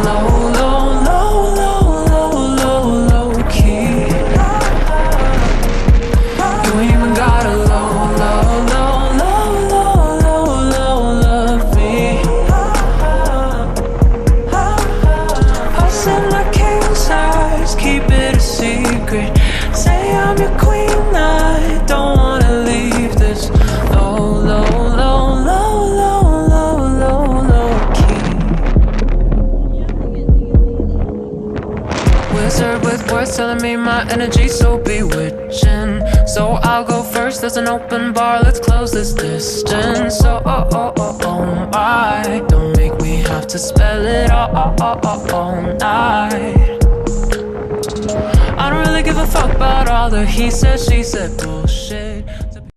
low, low, low, low, low, low, low key. You ain't even gotta low, low, low, low, low, low, low, love me. I'll send my king size, keep it a secret. Say I'm your queen, I don't wanna leave this low, low, low, low, low, low, low, low key. Wizard with words telling me my energy's so bewitching. So I'll go first, there's an open bar, let's close this distance. So my, don't make me have to spell it all night. I don't really give a fuck about all the he said, she said bullshit.